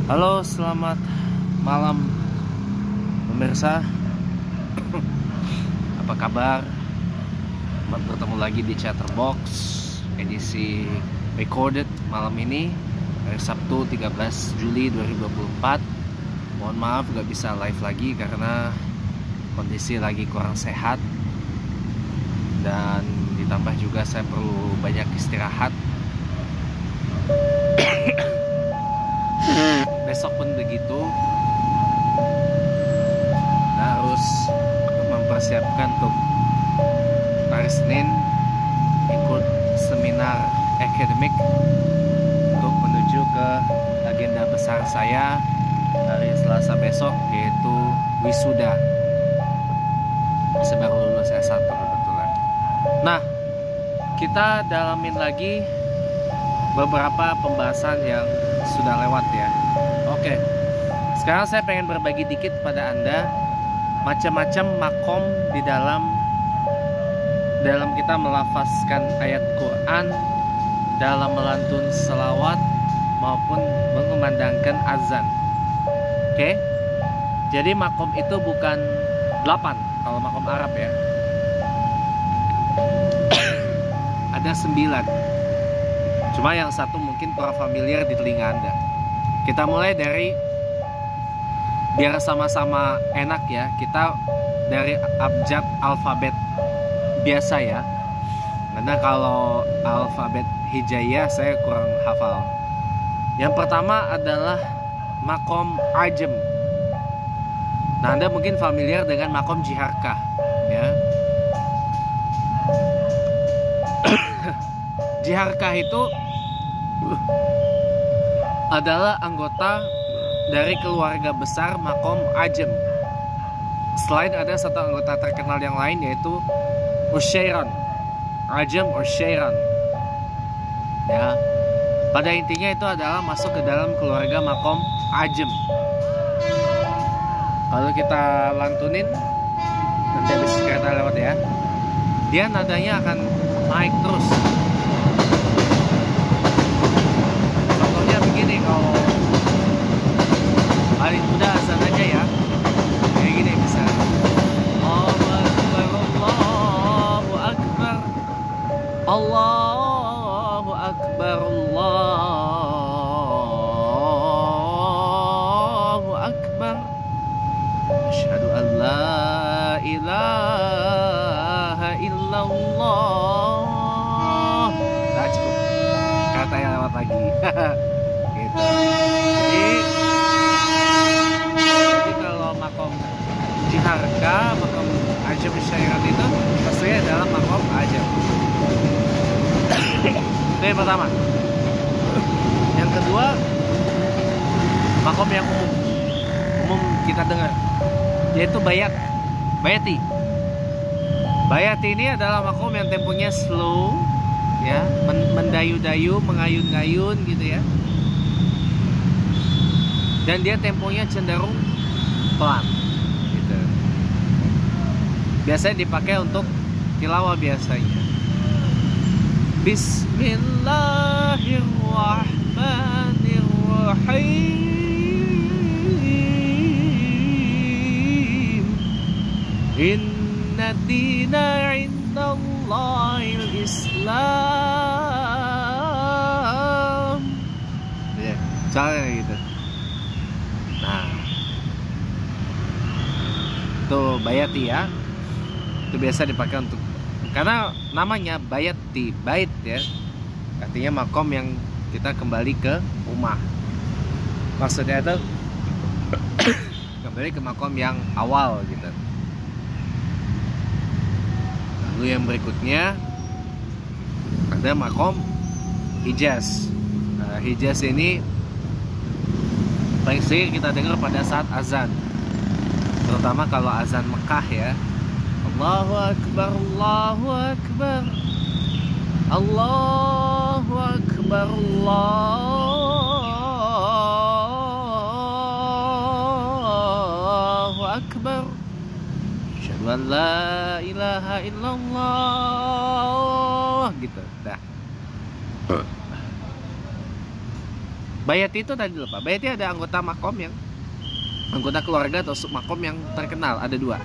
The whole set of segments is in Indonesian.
Halo, selamat malam pemirsa. Apa kabar? Bertemu lagi di Chatterbox edisi recorded malam ini, hari Sabtu 13 Juli 2024. Mohon maaf gak bisa live lagi karena kondisi lagi kurang sehat, dan ditambah juga saya perlu banyak istirahat. Besok pun begitu. Nah, harus mempersiapkan untuk hari Senin ikut seminar akademik untuk menuju ke agenda besar saya hari Selasa besok, yaitu wisuda. Saya baru lulus S1 kebetulan. Nah, kita dalamin lagi beberapa pembahasan yang sudah lewat ya. Oke, sekarang saya pengen berbagi dikit pada Anda macam-macam makom di dalam kita melafazkan ayat Quran, dalam melantun selawat maupun mengumandangkan azan. Oke, jadi makom itu bukan 8 kalau makom Arab ya. Ada 9. Cuma yang satu mungkin kurang familiar di telinga Anda. Kita mulai dari, biar sama-sama enak ya, kita dari abjad alfabet biasa ya. Karena kalau alfabet hijaiyah saya kurang hafal. Yang pertama adalah makom ajem. Nah, Anda mungkin familiar dengan makom jiharkah ya. Jiharkah itu adalah anggota dari keluarga besar makom ajem. Selain ada satu anggota terkenal yang lain, yaitu Ushairan, ajem Ushairan ya. Pada intinya itu adalah masuk ke dalam keluarga makom ajem. Kalau kita lantunin, nanti habis kereta lewat ya, dia nadanya akan naik terus. Begini, kalau paling mudah azan aja ya, kayak gini misalnya, Allahu Akbar, Allahu Akbar, Allahu Akbar, Allahu Akbar, asyhadu an la ilaha illallah. Nah, cukup, kata yang lewat lagi. Jadi kalau makom jiharka, makom ajem syairat itu pastinya adalah makom ajem. Itu yang pertama. Yang kedua, makom yang umum kita dengar, yaitu bayati. Bayati ini adalah makom yang temponya slow ya, mendayu-dayu, mengayun-ngayun gitu ya. Dan dia temponya cenderung pelan gitu. Biasanya dipakai untuk tilawah biasanya. Bismillahirrahmanirrahim. Inna dina indallahil Islam. Ya, cara gitu. Nah, itu bayati ya. Itu biasa dipakai untuk, karena namanya bayati, bait ya, artinya makom yang kita kembali ke rumah. Maksudnya itu kembali ke makom yang awal gitu. Lalu yang berikutnya ada makom hijaz. Nah, hijaz ini paling sering kita dengar pada saat azan, terutama kalau azan Mekah ya. Allahu Akbar, Allahu Akbar, Allahu Akbar, Allahu Akbar, asyhadu an la ilaha illallah gitu. Dah. Bayati itu tadi lupa. Bayati ada anggota makom yang anggota keluarga atau submakom yang terkenal, ada dua.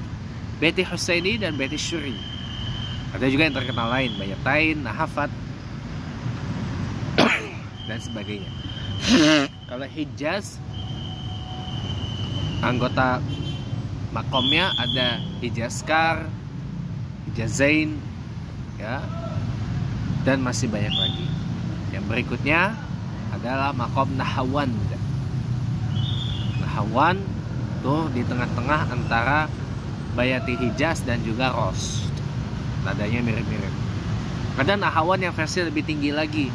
Bayati Husaini dan Bayati Syuri. Ada juga yang terkenal lain, Bayatain, Nahafat dan sebagainya. Kalau Hijaz, anggota makomnya ada Hijazkar, Hijazain, ya, dan masih banyak lagi. Yang berikutnya adalah makom Nahawan. Nahawan tuh di tengah-tengah antara Bayati Hijaz dan juga Ros. Nadanya mirip-mirip. Ada Nahawan yang versi lebih tinggi lagi,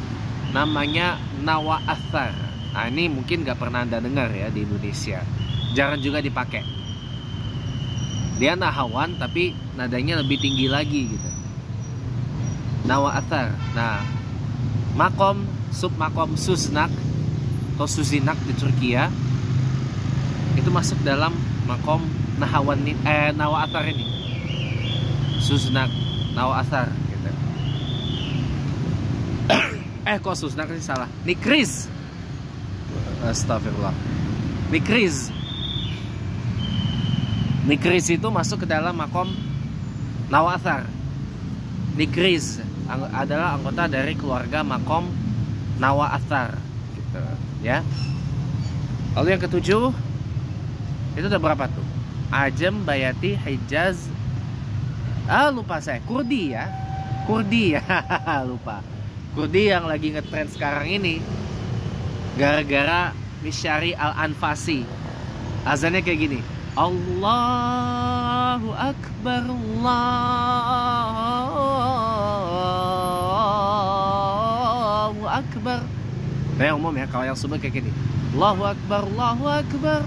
namanya Nawa Athar. Nah ini mungkin gak pernah Anda dengar ya di Indonesia, jarang juga dipakai. Dia Nahawan tapi nadanya lebih tinggi lagi gitu, Nawa Athar. Nah makom, submakom Susnak atau Suzinak di Turkiya itu masuk dalam makom Nahawan Nawa Athar ini. Susnak, Nawa Athar gitu. Kok Susnak sih salah? Nikriz. Astagfirullah. Nikriz. Nikriz itu masuk ke dalam makom Nawa Athar. Nikriz adalah anggota dari keluarga makom Nawa Athar gitu, ya. Lalu yang ketujuh itu ada berapa tuh? Ajam, Bayati, Hijaz. Lupa saya. Kurdi ya. Kurdi ya. Lupa. Kurdi yang lagi ngetrend sekarang ini gara-gara Misyari Al-Anfasi. Azannya kayak gini. Allahu Akbar, Allahu Akbar. Nah yang umum ya, kalau yang subuh kayak gini. Allahu Akbar, Allahu Akbar.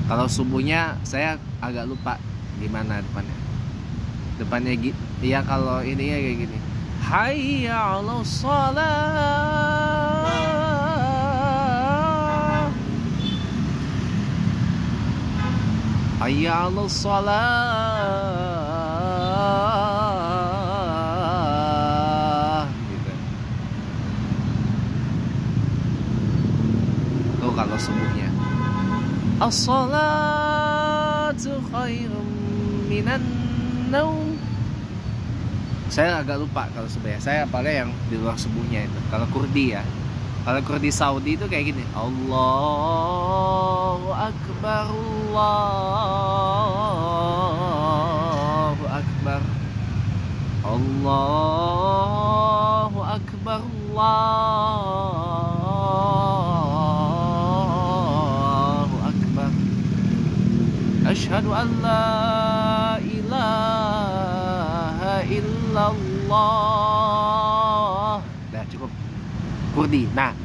Kalau subuhnya saya agak lupa gimana depannya. Depannya gitu. Ya kalau ini ya kayak gini. Hayya 'alas shalah. Hayya 'alas shalah. Gitu. Tuh kalau subuhnya. As-salatu khairum minan naum. Saya agak lupa kalau subuhnya. Saya apalagi yang di luar subuhnya itu. Kalau Kurdi ya. Kalau Kurdi Saudi itu kayak gini. Allahu Akbar, Allahu Akbar, Allahu Akbar, Allahu Akbar. Asyhadu an la ilaha illallah. Nah cukup. Kurdi. Nah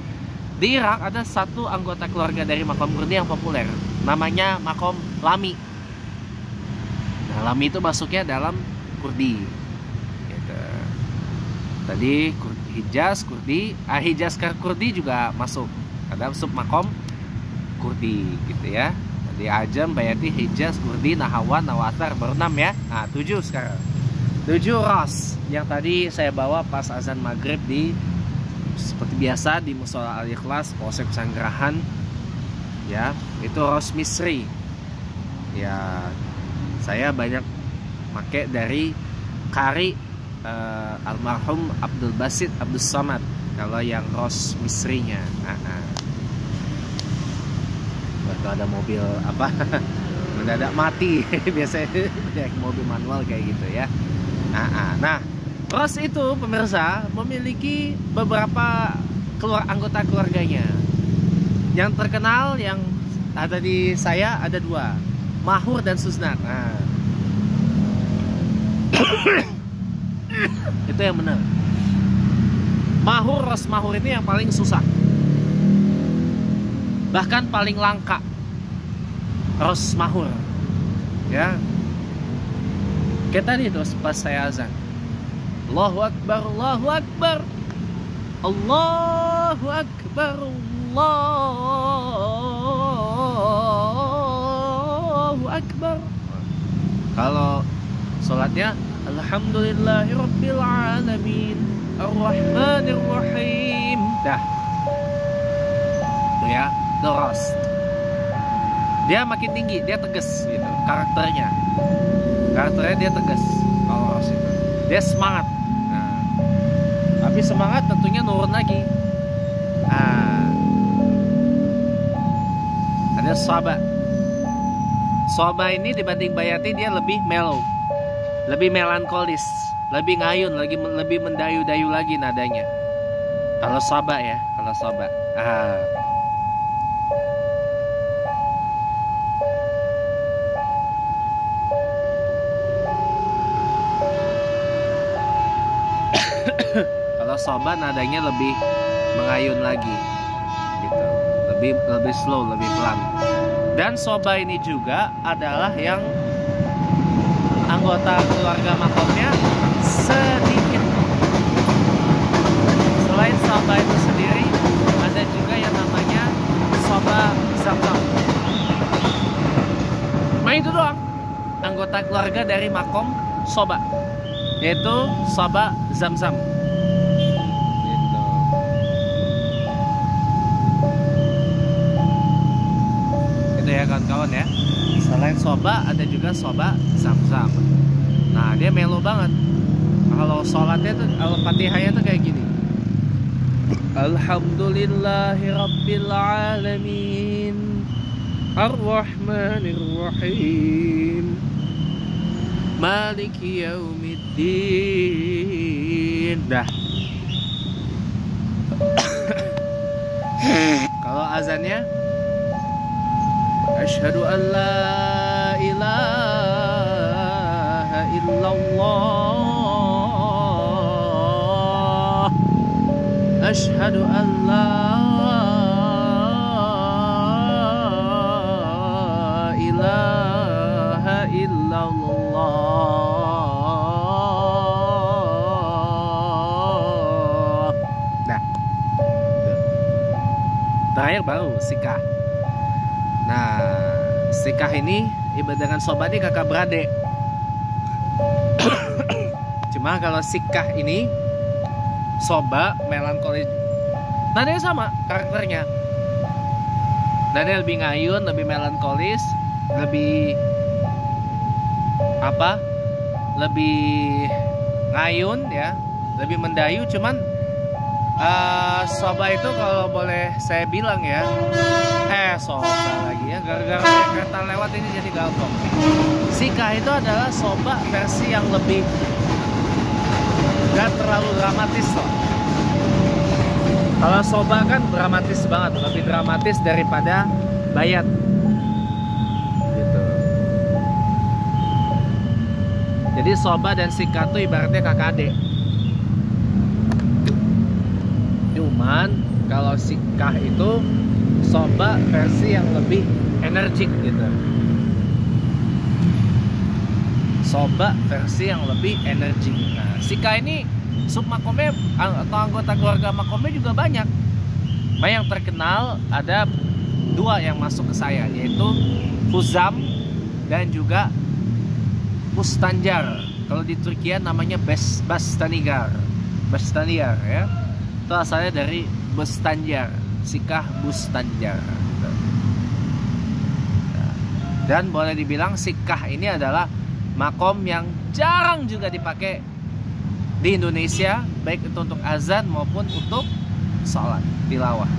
di Irak ada satu anggota keluarga dari makom Kurdi yang populer, namanya makom Lami. Nah Lami itu masuknya dalam Kurdi gitu. Tadi Hijaz, Kurdi, Hijaz ke Kurdi juga masuk ada sub makom Kurdi gitu ya. Di Ajam, Bayati, Hijaz, Kurdi, Nahawan, Nawathar, berenam ya. Nah 7 sekarang. 7 ras yang tadi saya bawa pas azan maghrib di seperti biasa di Musola Al-Ikhlas Polsek Sanggerahan ya. Itu ras Misri ya. Saya banyak pakai dari Kari almarhum Abdul Basit Abdul Samad kalau yang ras Misrinya. Waktu ada mobil apa mendadak mati biasanya mobil manual kayak gitu ya. Nah ras itu pemirsa memiliki beberapa anggota keluarganya. Yang terkenal yang ada di saya ada 2, Mahur dan Susnak. Nah itu yang benar. Mahur, ras Mahur ini yang paling susah, bahkan paling langka. Ras Mahur ya. Kayak tadi tuh pas saya azan, Allahu Akbar, Allahu Akbar, Allahu Akbar, Allahu Akbar. Kalau sholatnya Alhamdulillahirabbil alamin Ar-Rahmanir-Rahim. Dah. Tuh ya, terus. Dia makin tinggi, dia tegas gitu karakternya. Karakternya dia tegas kalau Ros itu. Dia semangat. Nah, tapi semangat tentunya nurun lagi. Ada Soba. Soba ini dibanding Bayati dia lebih mellow, lebih melankolis, lebih ngayun, lebih mendayu-dayu lagi nadanya. Kalau Soba ya, kalau Soba. Kalau Soba nadanya lebih mengayun lagi, gitu. Lebih slow, lebih pelan. Dan Soba ini juga adalah yang anggota keluarga makomnya sedikit. Selain Soba itu sendiri, ada juga yang namanya Soba Zamzam. Nah itu doang anggota keluarga dari makom Soba, yaitu Soba Zamzam. Gitu. Itu ya kawan-kawan ya. Selain Soba ada juga Soba Zamzam. Nah dia melo banget. Kalau sholatnya tuh, Al-Fatihahnya tuh kayak gini. Alhamdulillahirabbil alamin Ar-Rahmanir-Rahim Maliki yaumiddin. Dah. Kalau azannya Asyhadu an la ilaha illallah Asyhadu an la ilaha illallah. Nah, terakhir baru sikah. Nah, sikah ini ibadah dengan Soba ini kakak beradik. Cuma kalau sikah ini Soba melankolis, nadanya sama karakternya. Nadanya lebih ngayun, lebih melankolis, lebih apa? Lebih ngayun ya, lebih mendayu. Cuman Soba itu kalau boleh saya bilang ya, Soba lagi ya, gara-gara kereta lewat ini jadi galpong. Sikah itu adalah Soba versi yang lebih gak terlalu dramatis loh. Kalau Soba kan dramatis banget, lebih dramatis daripada Bayat. Gitu. Jadi Soba dan Sikah itu ibaratnya kakak adik. Cuman kalau Sikah itu Soba versi yang lebih energik gitu. Soba versi yang lebih energik. Nah, Sikah ini sub makomnya atau anggota keluarga makomnya juga banyak. Yang terkenal ada dua yang masuk ke saya, yaitu Huzam dan juga Bustanjar. Kalau di Turki namanya Bastanigar. Bastanigar ya. Itu asalnya dari Bustanjar. Sikah Bustanjar. Dan boleh dibilang Sikah ini adalah makom yang jarang juga dipakai di Indonesia, baik itu untuk azan maupun untuk sholat tilawah.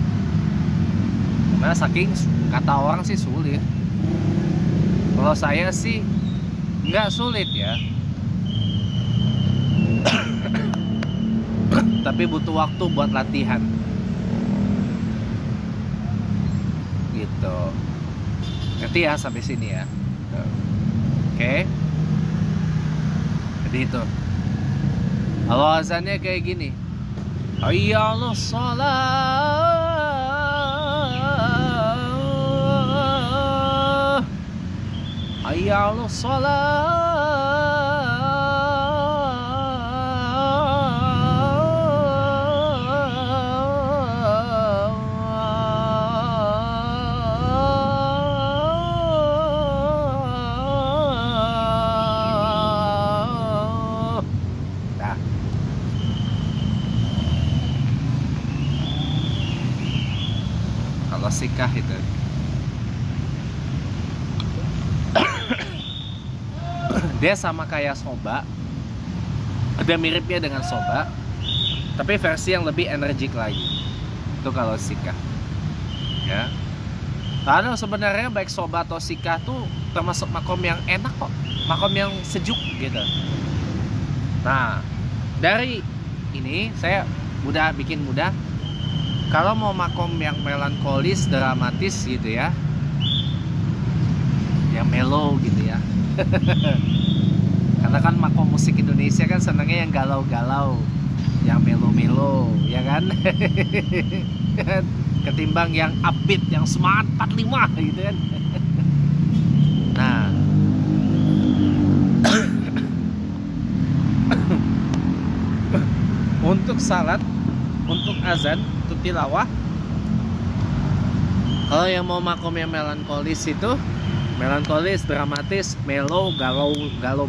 Karena saking kata orang sih sulit. Kalau saya sih nggak sulit ya. Tapi butuh waktu buat latihan. Gitu. Ngerti ya sampai sini ya. Oke. Jadi itu. Kalau azannya kayak gini. Hayya 'alas shalah. Hayya 'alas shalah. sikah itu. Dia sama kayak soba, ada miripnya dengan soba, tapi versi yang lebih energik lagi. Itu kalau sikah, ya. Karena sebenarnya baik soba atau sikah tuh termasuk makom yang enak kok, makom yang sejuk gitu. Nah, dari ini saya bikin mudah. Kalau mau makom yang melankolis, dramatis gitu ya, yang mellow gitu ya. Karena kan makom musik Indonesia kan senangnya yang galau-galau, yang melo-melo, ya kan? Ketimbang yang upbeat, yang semangat 45 gitu kan. Nah, untuk salat, untuk azan, untuk tilawah, kalau yang mau makom yang melankolis itu, melankolis, dramatis, melo, galau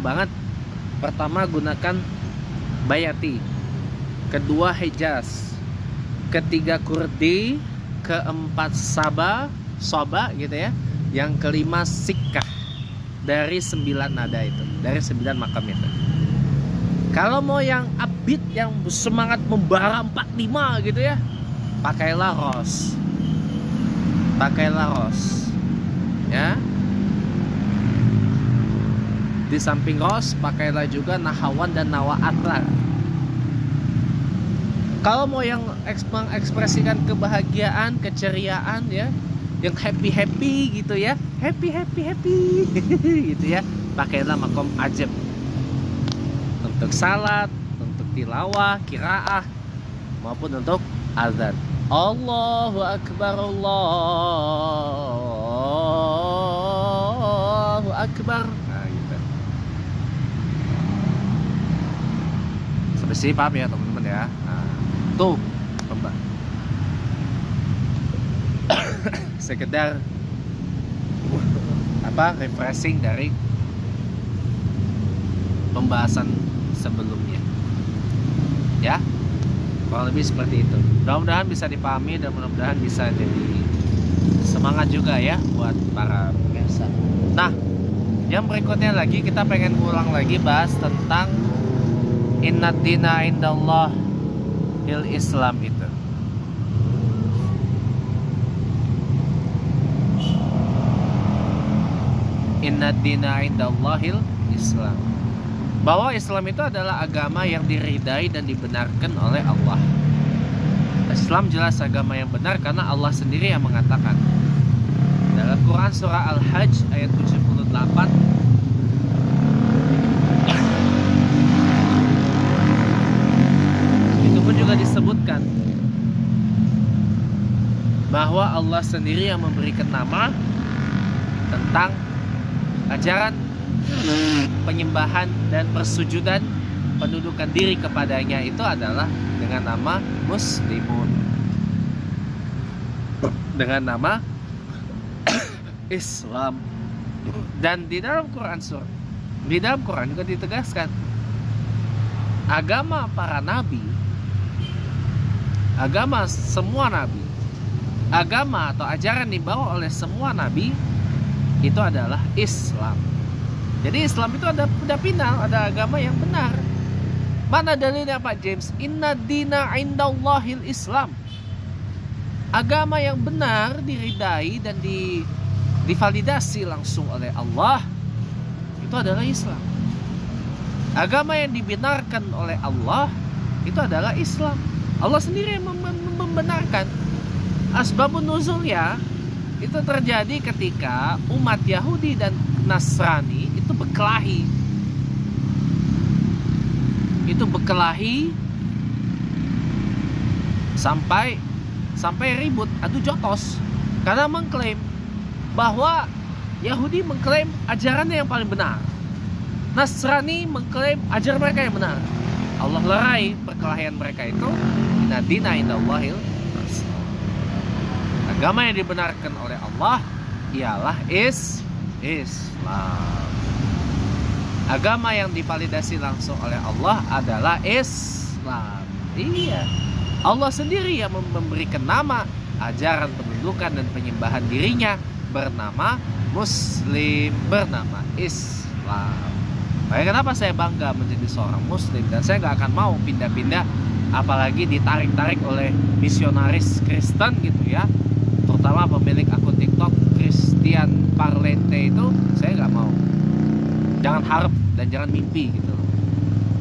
banget, pertama gunakan bayati, kedua hijaz, ketiga kurdi, keempat soba gitu ya, yang kelima sikah. Dari 9 nada itu, dari 9 makam itu. Kalau mau yang upbeat, yang semangat membara 45 gitu ya, pakailah ros, ya. Di samping ros, pakailah juga nahawan dan nawa atlar. Kalau mau yang mengekspresikan kebahagiaan, keceriaan ya, yang happy gitu ya, happy gitu ya, pakailah makom ajab. Untuk salat, untuk tilawah, qiraah, maupun untuk azan. Allahu Akbar, Allahu Akbar. Nah, gitu. Sampai sini paham ya teman-teman ya. Nah, tuh sekedar refreshing dari pembahasan sebelumnya, ya, kurang lebih seperti itu. Mudah-mudahan bisa dipahami dan mudah-mudahan bisa jadi semangat juga ya buat para pemirsa. Nah, yang berikutnya lagi kita pengen ulang lagi bahas tentang Innad dina indallah il Islam itu. Innad dina indallahil Islam. Bahwa Islam itu adalah agama yang diridai dan dibenarkan oleh Allah. Islam jelas agama yang benar karena Allah sendiri yang mengatakan dalam Quran surah Al-Hajj ayat 78, itu pun juga disebutkan bahwa Allah sendiri yang memberikan nama tentang ajaran penyembahan dan persujudan, pendudukan diri kepadanya itu adalah dengan nama Muslimun, dengan nama Islam. Dan di dalam Quran juga ditegaskan agama para nabi, agama semua nabi, agama atau ajaran dibawa oleh semua nabi itu adalah Islam. Jadi Islam itu udah final, ada agama yang benar. Mana dalilnya Pak James? Inna dina indallahil Islam. Agama yang benar diridai dan divalidasi langsung oleh Allah itu adalah Islam. Agama yang dibenarkan oleh Allah itu adalah Islam. Allah sendiri yang membenarkan. Asbabun nuzulnya itu terjadi ketika umat Yahudi dan Nasrani itu berkelahi sampai ribut, adu jotos, karena mengklaim bahwa Yahudi mengklaim ajarannya yang paling benar, Nasrani mengklaim ajaran mereka yang benar. Allah lerai perkelahian mereka itu. Inna dina indallahil Islam. Agama yang dibenarkan oleh Allah ialah Islam. Agama yang divalidasi langsung oleh Allah adalah Islam. Iya, Allah sendiri yang memberikan nama ajaran penundukan dan penyembahan dirinya bernama Muslim, bernama Islam. Makanya kenapa saya bangga menjadi seorang Muslim, dan saya gak akan mau pindah-pindah, apalagi ditarik-tarik oleh misionaris Kristen gitu ya, terutama pemilik akun TikTok Christian Parlente itu. Saya gak mau. Jangan harap dan jangan mimpi gitu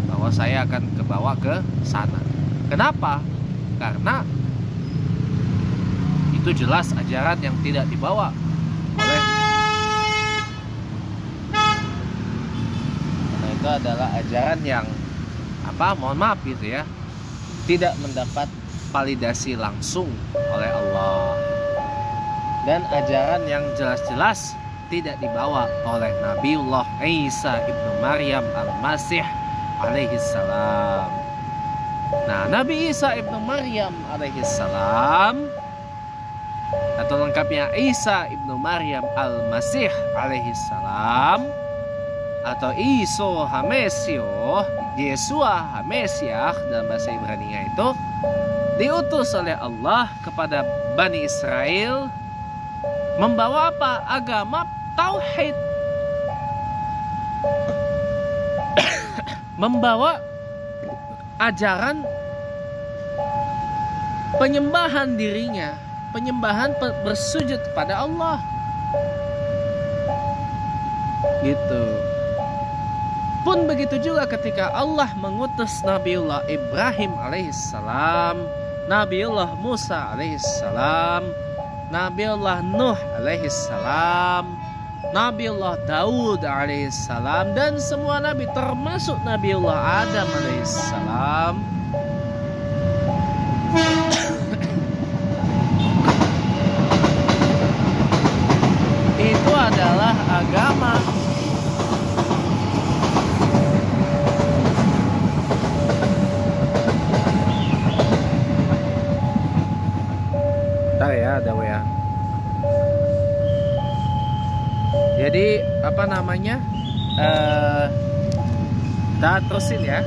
bahwa saya akan kebawa ke sana. Kenapa? Karena itu jelas ajaran yang tidak dibawa oleh, karena itu adalah ajaran yang mohon maaf gitu ya, tidak mendapat validasi langsung oleh Allah, dan ajaran yang jelas-jelas tidak dibawa oleh Nabiullah Isa ibnu Maryam al-Masih alaihi salam. Nah, Nabi Isa ibnu Maryam alaihi salam, atau lengkapnya Isa ibnu Maryam al-Masih alaihi salam, atau Iso Hamesio, Yesua Hamesiah dalam bahasa Ibrani itu, diutus oleh Allah kepada Bani Israel membawa apa? Agama tauhid. Membawa ajaran penyembahan dirinya, penyembahan bersujud kepada Allah. Gitu. Pun begitu juga ketika Allah mengutus Nabiullah Ibrahim alaihissalam, Nabiullah Musa alaihissalam, Nabiullah Nuh alaihissalam, Nabiullah Daud alaihissalam, dan semua nabi termasuk Nabiullah Adam alaihissalam. Itu adalah agama. Bentar ya, ada WA. Jadi apa namanya, kita terusin ya.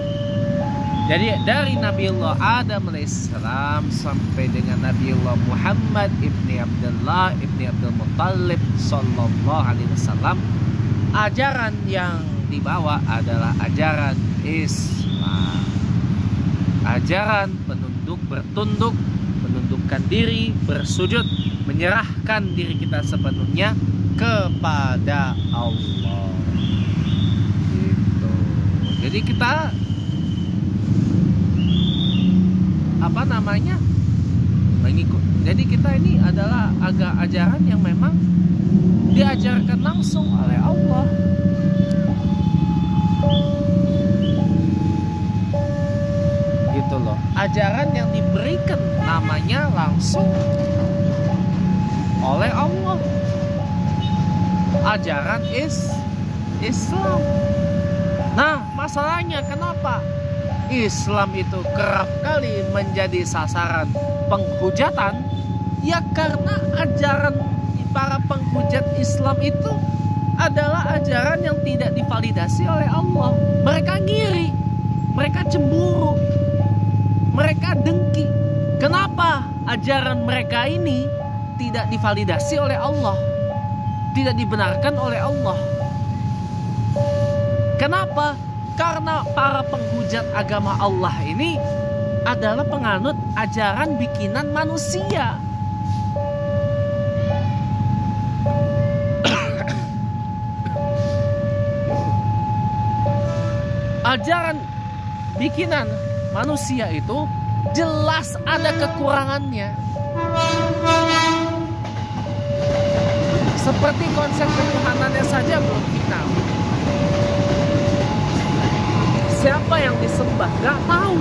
Jadi dari Nabiullah Adam alaihissalam sampai dengan Nabiullah Muhammad ibni Abdullah ibni Abdul Muttalib sallallahu alaihi wasallam, ajaran yang dibawa adalah ajaran Islam. Ajaran bertunduk, menundukkan diri, bersujud, menyerahkan diri kita sepenuhnya kepada Allah. Gitu. Jadi kita mengikut. Jadi kita ini adalah ajaran yang memang diajarkan langsung oleh Allah. Gitu loh. Ajaran yang diberikan namanya langsung oleh Allah. Ajaran Islam. Nah, masalahnya kenapa Islam itu kerap kali menjadi sasaran penghujatan? Ya karena ajaran para penghujat Islam itu adalah ajaran yang tidak divalidasi oleh Allah. Mereka ngiri, mereka cemburu, mereka dengki. Kenapa ajaran mereka ini tidak divalidasi oleh Allah, tidak dibenarkan oleh Allah? Kenapa? Karena para penghujat agama Allah ini adalah penganut ajaran bikinan manusia. Ajaran bikinan manusia itu jelas ada kekurangannya. Seperti konsep ketuhanannya saja belum final. Siapa yang disembah? Gak tahu.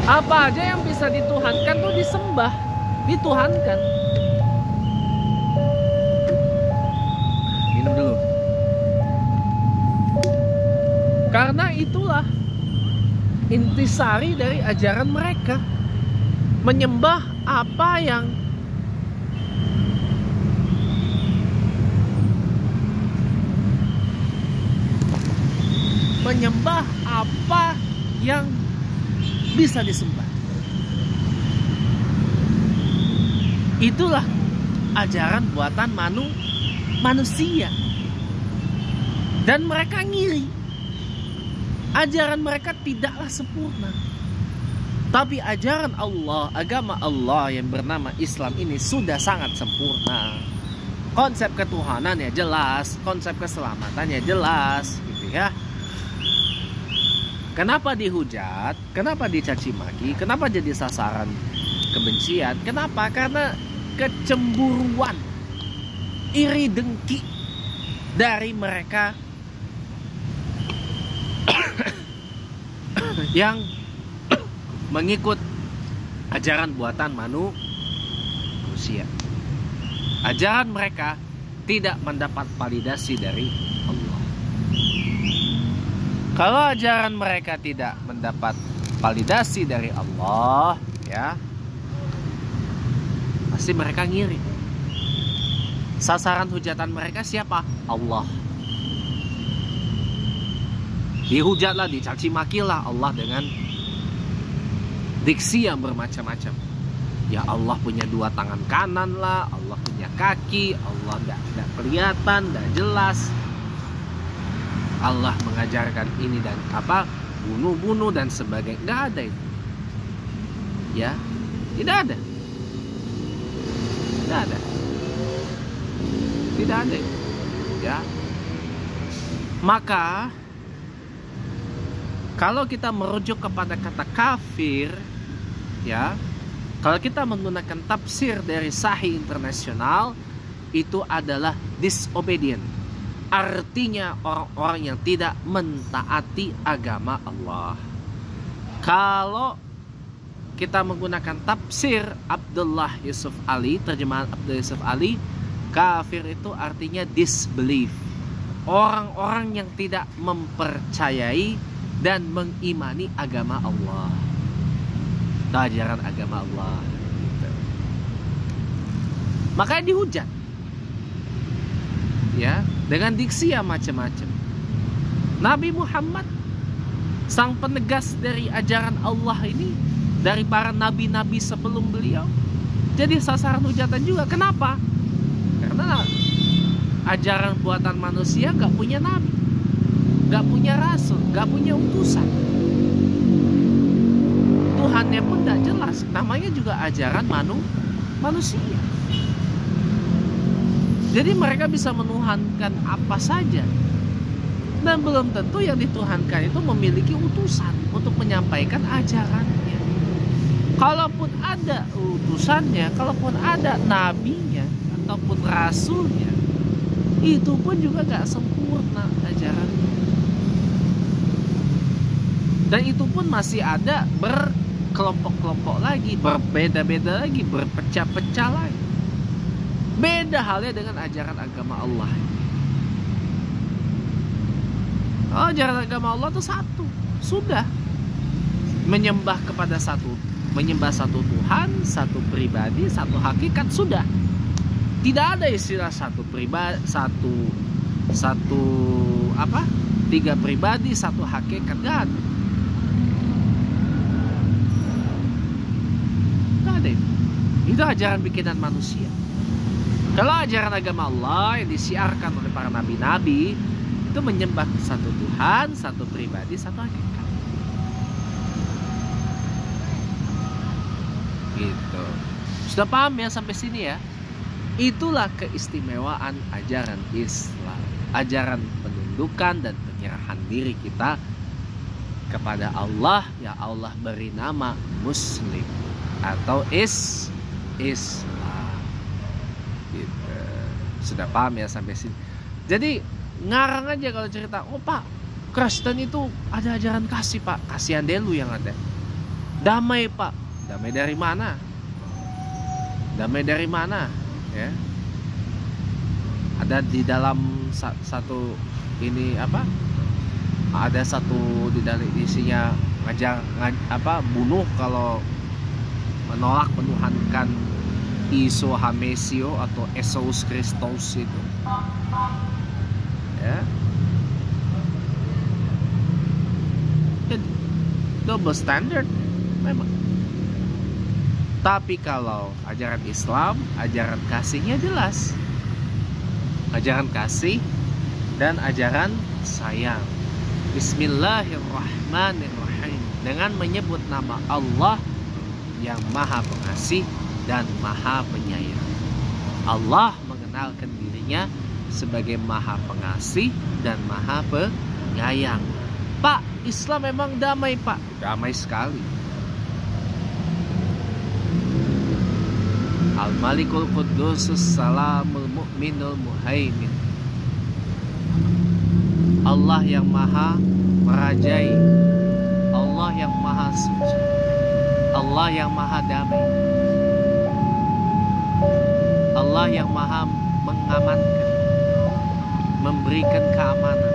Apa aja yang bisa dituhankan tuh disembah, dituhankan. Minum dulu. Karena itulah intisari dari ajaran mereka, menyembah apa yang bisa disembah. Itulah ajaran buatan manusia. Dan mereka ngiri. Ajaran mereka tidaklah sempurna. Tapi ajaran Allah, agama Allah yang bernama Islam ini sudah sangat sempurna. Konsep ketuhanannya jelas, konsep keselamatannya jelas, gitu ya. Kenapa dihujat? Kenapa dicaci maki? Kenapa jadi sasaran kebencian? Kenapa? Karena kecemburuan, iri dengki dari mereka yang mengikut ajaran buatan manusia. Ajaran mereka tidak mendapat validasi dari Allah. Kalau ajaran mereka tidak mendapat validasi dari Allah, ya, pasti mereka ngiri. Sasaran hujatan mereka siapa? Allah. Dihujatlah, dicaci makilah Allah dengan diksi yang bermacam-macam. Ya Allah punya dua tangan kanan lah, Allah punya kaki, Allah tidak kelihatan, tidak jelas. Allah mengajarkan ini dan apa, bunuh-bunuh dan sebagainya. Nggak ada itu. Ya, tidak ada. Tidak ada. Tidak ada. Ya. Maka kalau kita merujuk kepada kata kafir, ya, kalau kita menggunakan tafsir dari Sahih Internasional, itu adalah disobedient. Artinya orang-orang yang tidak mentaati agama Allah. Kalau kita menggunakan tafsir Abdullah Yusuf Ali, terjemahan Abdullah Yusuf Ali, kafir itu artinya disbelief. Orang-orang yang tidak mempercayai dan mengimani agama Allah, ajaran agama Allah, gitu. Makanya dihujat, ya, dengan diksi yang macam-macam. Nabi Muhammad, sang penegas dari ajaran Allah ini, dari para nabi-nabi sebelum beliau, jadi sasaran hujatan juga. Kenapa? Karena ajaran buatan manusia gak punya nabi, gak punya rasul, gak punya utusan. Tuhannya pun gak jelas. Namanya juga ajaran manusia. Jadi mereka bisa menuhankan apa saja. Dan belum tentu yang dituhankan itu memiliki utusan untuk menyampaikan ajarannya. Kalaupun ada utusannya, kalaupun ada nabinya ataupun rasulnya, itu pun juga gak sempurna ajarannya. Dan itu pun masih ada berkelompok-kelompok lagi, berbeda-beda lagi, berpecah-pecah lagi. Beda halnya dengan ajaran agama Allah. Oh, ajaran agama Allah itu satu, sudah menyembah kepada satu, menyembah satu Tuhan, satu pribadi, satu hakikat, sudah. Tidak ada istilah satu pribadi, satu apa? Tiga pribadi, satu hakikat, enggak ada. Enggak ada itu. Itu ajaran bikinan manusia. Kalau ajaran agama Allah yang disiarkan oleh para nabi-nabi itu menyembah satu Tuhan, satu pribadi, satu hakikat. Gitu. Sudah paham ya sampai sini ya? Itulah keistimewaan ajaran Islam. Ajaran penundukan dan penyerahan diri kita kepada Allah, ya Allah beri nama Muslim atau Islam. Gitu. Sudah paham ya sampai sini? Jadi ngarang aja kalau cerita, oh Pak, Kristen itu ada ajaran kasih Pak, kasihan delu yang ada. Damai Pak, damai dari mana? Damai dari mana? Ya, ada di dalam satu ini apa? Ada satu di dalam isinya bunuh kalau menolak menuhankan Iso Hamesio atau Esos Christos itu. Ya. Double standard memang. Tapi kalau ajaran Islam, ajaran kasihnya jelas. Ajaran kasih dan ajaran sayang. Bismillahirrahmanirrahim. Dengan menyebut nama Allah yang Maha Pengasih dan Maha Penyayang. Allah mengenalkan dirinya sebagai Maha Pengasih dan Maha Penyayang. Pak, Islam memang damai, Pak. Damai sekali. Al-Malikul Quddusus Salamul Mu'minul Muhaimin. Allah yang maha merajai, Allah yang maha suci, Allah yang maha damai, Allah yang maha mengamankan, memberikan keamanan.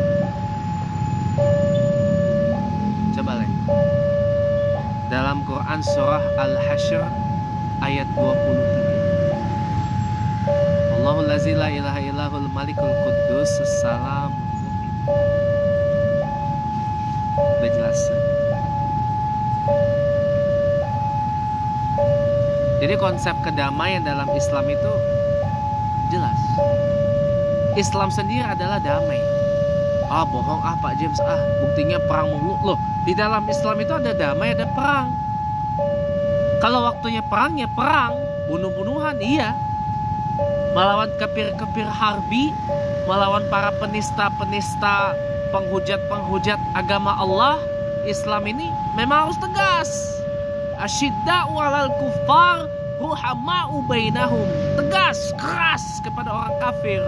Coba lihat dalam Quran surah Al-Hasyr ayat 23. Allahul lazi la ilaha illahul malikul quddus salam. Udah jelas. Jadi konsep kedamaian dalam Islam itu jelas. Islam sendiri adalah damai. Ah, bohong Pak James, buktinya perang mulu. Loh, di dalam Islam itu ada damai, ada perang. Kalau waktunya perang ya perang, bunuh-bunuhan, iya. Melawan kafir-kafir harbi, melawan para penista-penista, penghujat-penghujat agama Allah. Islam ini memang harus tegas. Asyidda'u 'alal kuffar ruhama'u bainahum. Tegas, keras kepada orang kafir.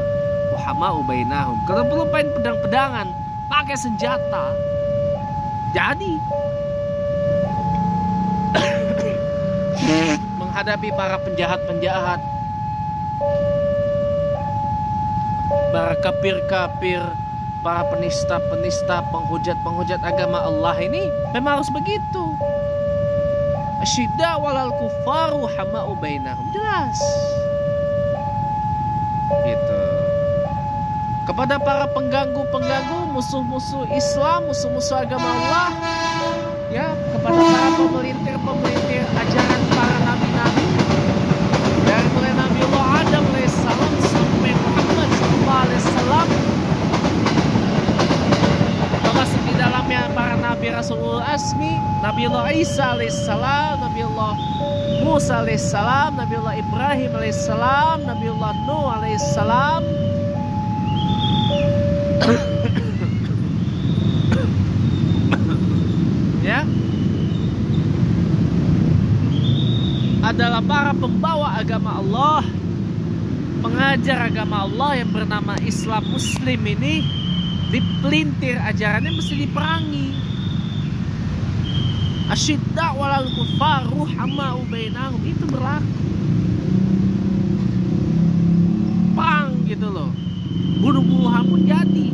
Ruhama'u bainahum. Kalau belum main pedang-pedangan, pakai senjata. Jadi menghadapi para penjahat-penjahat, para kafir-kafir, para penista-penista, penghujat-penghujat agama Allah ini memang harus begitu. Asyidda walal kufaru hama'u bainahum. Jelas. Gitu. Kepada para pengganggu-pengganggu, musuh-musuh Islam, musuh-musuh agama Allah, ya, kepada para pemelintir-pemelintir ajaran para nabi-nabi, dari mulai Nabi Allah Adam alaihissalam sampai Muhammad sallallahu alaihi wasallam, termasuk di dalamnya para nabi Rasulul Asmi, Nabi Allah Isa alaihissalam, Nabi Allah Musa alaihissalam, Nabi Allah Ibrahim alaihissalam, Nabi Allah Nuh alaihissalam. Ya, adalah para pembawa agama Allah, pengajar agama Allah yang bernama Islam Muslim ini. Dipelintir ajarannya mesti diperangi. Asyidda walal kuffar ruhama'u bainahum, itu berlaku. Perang gitu loh. Bunuh-bunuhan pun jadi.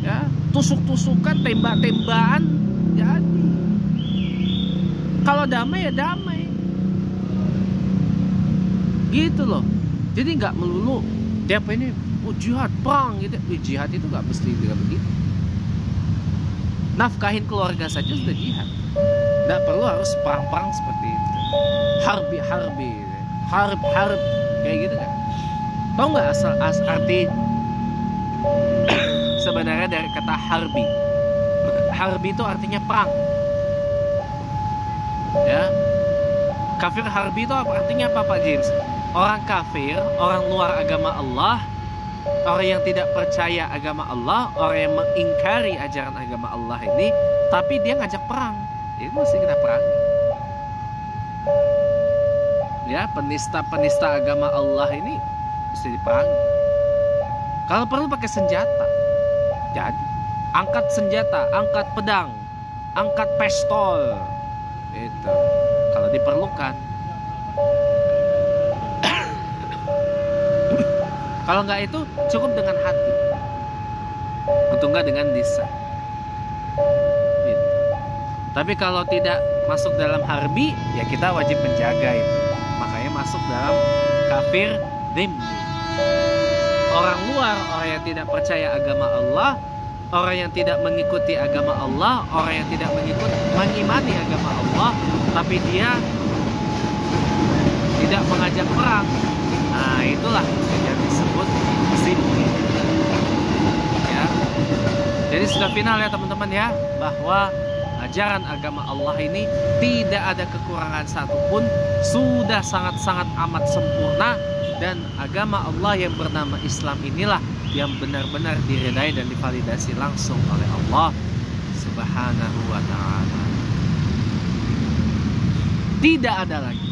Ya, tusuk-tusukan, tembak-tembakan jadi. Kalau damai ya damai. Gitu loh. Jadi nggak melulu tiap ini jihad, perang gitu. Jihad itu nggak mesti juga begitu. Nafkahin keluarga saja sudah jihad. Nggak perlu harus perang-perang seperti itu. Harbi, harb kayak gitu kan. Tahu nggak asal arti sebenarnya dari kata harbi? Harbi itu artinya perang. Ya, kafir harbi itu artinya apa, Pak James? Orang kafir, orang luar agama Allah, orang yang tidak percaya agama Allah, orang yang mengingkari ajaran agama Allah ini, tapi dia ngajak perang, itu mesti kita perangi. Ya, penista-penista agama Allah ini mesti diperangi. Kalau perlu pakai senjata, jadi angkat senjata, angkat pedang, angkat pistol, itu kalau diperlukan. Kalau nggak itu cukup dengan hati, atau nggak dengan lisan. Gitu. Tapi kalau tidak masuk dalam harbi, ya kita wajib menjaga itu. Makanya masuk dalam kafir dhimmi. Orang luar, orang yang tidak percaya agama Allah, orang yang tidak mengikuti agama Allah, orang yang tidak mengimani agama Allah, tapi dia tidak mengajak perang. Nah, itulah yang disebut zimmi. Ya. Jadi sudah final ya teman-teman ya, bahwa ajaran agama Allah ini tidak ada kekurangan satupun, sudah sangat-sangat amat sempurna, dan agama Allah yang bernama Islam inilah yang benar-benar diridai dan divalidasi langsung oleh Allah Subhanahu wa ta'ala. Tidak ada lagi,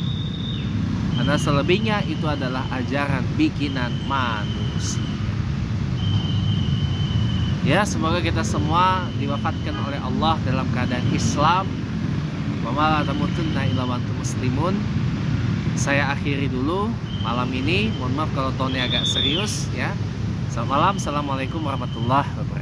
karena selebihnya itu adalah ajaran bikinan manusia. Ya, semoga kita semua diwafatkan oleh Allah dalam keadaan Islam. Wa ma la tamutunna illa wa antum muslimun. Saya akhiri dulu malam ini. Mohon maaf kalau tonnya agak serius ya. Selamat malam. Assalamualaikum warahmatullahi wabarakatuh.